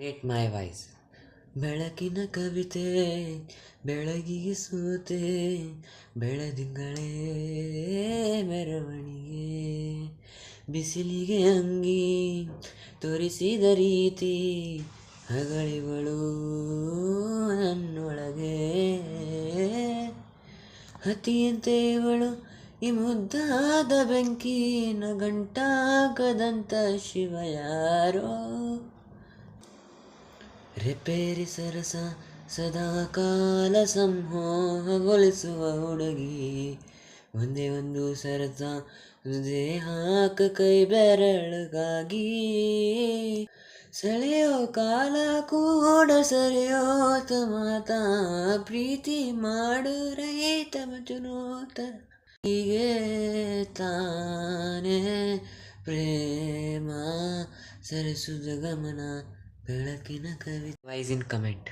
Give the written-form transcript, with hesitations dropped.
Rate my voice. ಬೆಳಕಿನ ಕವಿತೆ ಬೆಳಗಿಗೆ ಸೋತೆ, ಬೆಳದಿಂಗಳೇ ಮೆರವಣಿಗೆ, ಬಿಸಿಲಿಗೆ ಅಂಗಿ ತೋರಿಸಿದ ರೀತಿ, ಹಗಳಿವಳು ನನ್ನೊಳಗೆ, ಹತಿಯಂತೆ ಇವಳು ಈ ಮುದ್ದಾದ ಬೆಂಕಿನ ಗಂಟಾಕದಂತ ಶಿವ ಯಾರೋ, ರಿಪೇರಿ ಸರಸ ಸದಾ ಕಾಲ ಸಂಮೋಹಗೊಳಿಸುವ ಹುಡುಗಿ, ಒಂದೇ ಒಂದು ಸರಸ ಹೃದಯ ಹಾಕ ಕೈ ಬೆರಳುಗಾಗಿ, ಸೆಳೆಯೋ ಕಾಲ ಕೂಡ ಸರಿಯೋ ಮಾತ, ಪ್ರೀತಿ ಮಾಡು ರೈತ ಮಜುನೋತ, ಹೀಗೆ ತಾನೇ ಪ್ರೇಮ ಸರಿಸುದ ಗಮನ, ಬೆಳಕಿನ ಕವಿ. ವೈಸ್ ಇನ್ ಕಮೆಂಟ್.